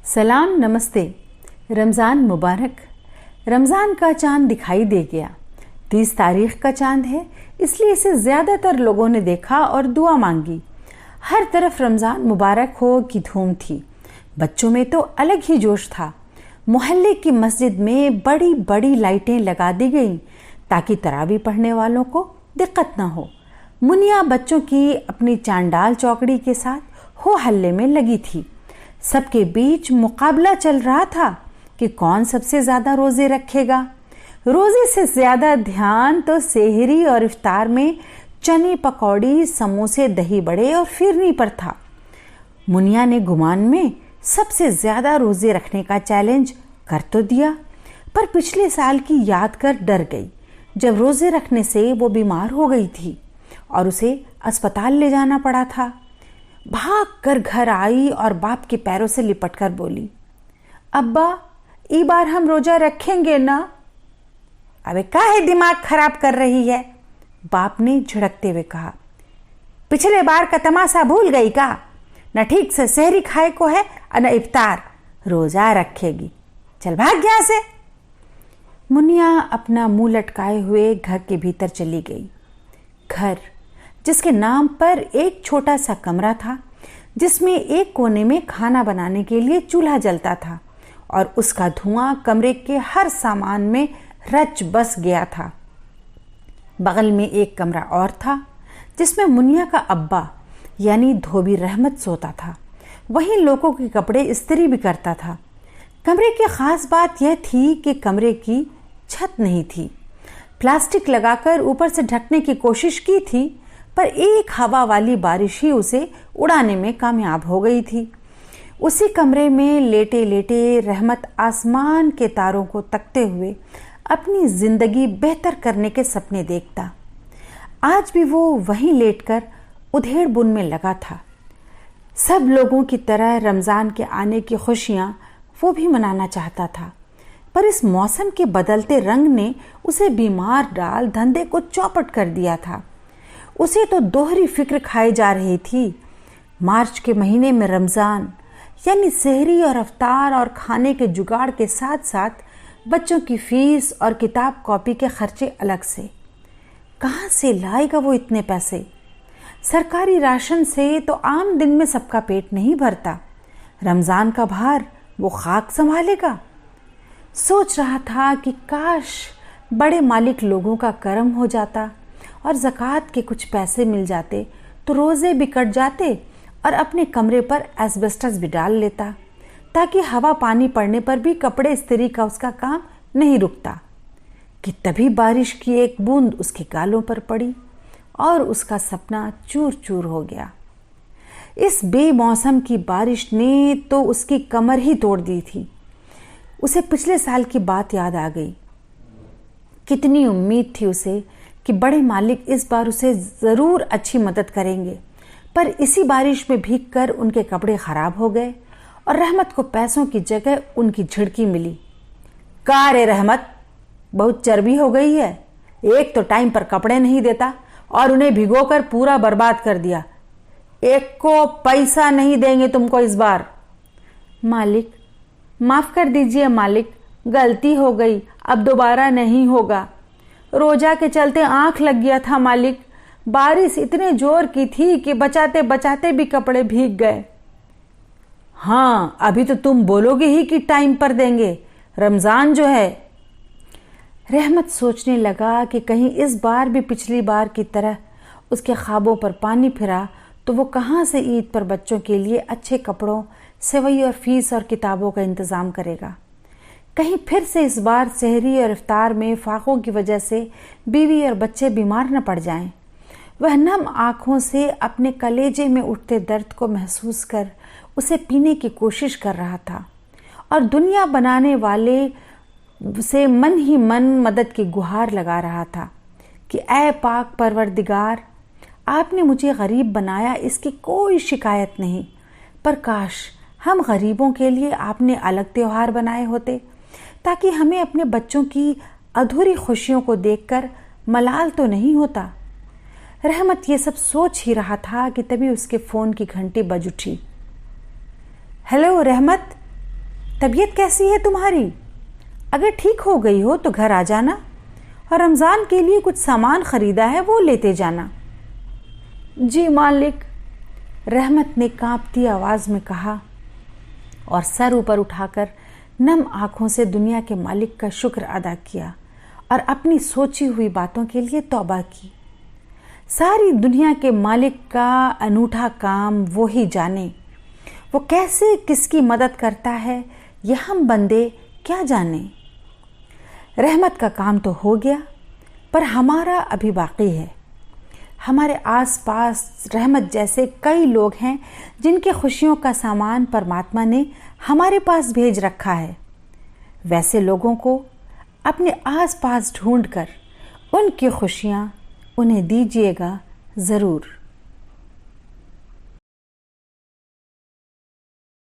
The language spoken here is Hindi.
सलाम नमस्ते। रमज़ान मुबारक। रमज़ान का चाँद दिखाई दे गया। 30 तारीख का चाँद है, इसलिए इसे ज़्यादातर लोगों ने देखा और दुआ मांगी। हर तरफ रमज़ान मुबारक हो की धूम थी। बच्चों में तो अलग ही जोश था। मोहल्ले की मस्जिद में बड़ी बड़ी लाइटें लगा दी गईं ताकि तरावी पढ़ने वालों को दिक्कत न हो। मुनिया बच्चों की अपनी चांडाल चौकड़ी के साथ हो हल्ले में लगी थी। सबके बीच मुकाबला चल रहा था कि कौन सबसे ज्यादा रोजे रखेगा। रोजे से ज्यादा ध्यान तो सेहरी और इफ्तार में चने पकौड़ी, समोसे, दही बड़े और फिरनी पर था। मुनिया ने गुमान में सबसे ज्यादा रोजे रखने का चैलेंज कर तो दिया, पर पिछले साल की याद कर डर गई जब रोजे रखने से वो बीमार हो गई थी और उसे अस्पताल ले जाना पड़ा था। भाग कर घर आई और बाप के पैरों से लिपट कर बोली, अब्बा ई बार हम रोजा रखेंगे ना। अबे काहे दिमाग खराब कर रही है, बाप ने झिड़कते हुए कहा। पिछले बार का तमाशा भूल गई का? न ठीक से सहरी खाए को है और न इफ्तार, रोजा रखेगी। चल भाग यहाँ से। मुनिया अपना मुंह लटकाए हुए घर के भीतर चली गई। घर जिसके नाम पर एक छोटा सा कमरा था, जिसमें एक कोने में खाना बनाने के लिए चूल्हा जलता था और उसका धुआं कमरे के हर सामान में रच बस गया था। बगल में एक कमरा और था जिसमें मुनिया का अब्बा यानी धोबी रहमत सोता था। वहीं लोगों के कपड़े इस्त्री भी करता था। कमरे की खास बात यह थी कि कमरे की छत नहीं थी। प्लास्टिक लगाकर ऊपर से ढकने की कोशिश की थी, पर एक हवा वाली बारिश ही उसे उड़ाने में कामयाब हो गई थी। उसी कमरे में लेटे लेटे रहमत आसमान के तारों को तकते हुए अपनी जिंदगी बेहतर करने के सपने देखता। आज भी वो वहीं लेटकर उधेड़ बुन में लगा था। सब लोगों की तरह रमज़ान के आने की खुशियां वो भी मनाना चाहता था, पर इस मौसम के बदलते रंग ने उसे बीमार डाल धंधे को चौपट कर दिया था। उसे तो दोहरी फिक्र खाई जा रही थी। मार्च के महीने में रमज़ान यानी सहरी और अफ्तार और खाने के जुगाड़ के साथ साथ बच्चों की फीस और किताब कॉपी के खर्चे अलग से। कहाँ से लाएगा वो इतने पैसे? सरकारी राशन से तो आम दिन में सबका पेट नहीं भरता। रमज़ान का भार वो खाक संभालेगा। सोच रहा था कि काश बड़े मालिक लोगों का करम हो जाता और ज़कात के कुछ पैसे मिल जाते तो रोज़े भी कट जाते और अपने कमरे पर एस्बेस्टस भी डाल लेता, ताकि हवा पानी पड़ने पर भी कपड़े इस्त्री का उसका काम नहीं रुकता। कि तभी बारिश की एक बूंद उसके गालों पर पड़ी और उसका सपना चूर चूर हो गया। इस बेमौसम की बारिश ने तो उसकी कमर ही तोड़ दी थी। उसे पिछले साल की बात याद आ गई। कितनी उम्मीद थी उसे कि बड़े मालिक इस बार उसे ज़रूर अच्छी मदद करेंगे, पर इसी बारिश में भीगकर उनके कपड़े ख़राब हो गए और रहमत को पैसों की जगह उनकी झिड़की मिली। का रे रहमत, बहुत चर्बी हो गई है। एक तो टाइम पर कपड़े नहीं देता और उन्हें भिगोकर पूरा बर्बाद कर दिया। एक को पैसा नहीं देंगे तुमको इस बार। मालिक माफ़ कर दीजिए मालिक, गलती हो गई, अब दोबारा नहीं होगा। रोजा के चलते आंख लग गया था मालिक। बारिश इतने जोर की थी कि बचाते बचाते भी कपड़े भीग गए। हाँ, अभी तो तुम बोलोगे ही कि टाइम पर देंगे, रमजान जो है। रहमत सोचने लगा कि कहीं इस बार भी पिछली बार की तरह उसके ख्वाबों पर पानी फिरा तो वो कहाँ से ईद पर बच्चों के लिए अच्छे कपड़ों, सेवई और फीस और किताबों का इंतज़ाम करेगा। कहीं फिर से इस बार सहरी और इफ्तार में फाकों की वजह से बीवी और बच्चे बीमार न पड़ जाएं। वह नम आँखों से अपने कलेजे में उठते दर्द को महसूस कर उसे पीने की कोशिश कर रहा था और दुनिया बनाने वाले से मन ही मन मदद की गुहार लगा रहा था कि ऐ पाक परवरदिगार, आपने मुझे गरीब बनाया, इसकी कोई शिकायत नहीं, पर काश हम गरीबों के लिए आपने अलग त्योहार बनाए होते ताकि हमें अपने बच्चों की अधूरी खुशियों को देखकर मलाल तो नहीं होता। रहमत ये सब सोच ही रहा था कि तभी उसके फ़ोन की घंटी बज उठी। हेलो रहमत, तबीयत कैसी है तुम्हारी? अगर ठीक हो गई हो तो घर आ जाना और रमज़ान के लिए कुछ सामान ख़रीदा है वो लेते जाना। जी मालिक, रहमत ने कांपती आवाज़ में कहा और सर ऊपर उठाकर नम आँखों से दुनिया के मालिक का शुक्र अदा किया और अपनी सोची हुई बातों के लिए तौबा की। सारी दुनिया के मालिक का अनूठा काम वो ही जाने। वो कैसे किसकी मदद करता है यह हम बंदे क्या जाने। रहमत का काम तो हो गया, पर हमारा अभी बाकी है। हमारे आसपास रहमत जैसे कई लोग हैं जिनके खुशियों का सामान परमात्मा ने हमारे पास भेज रखा है। वैसे लोगों को अपने आसपास ढूंढकर उनकी खुशियाँ उन्हें दीजिएगा ज़रूर।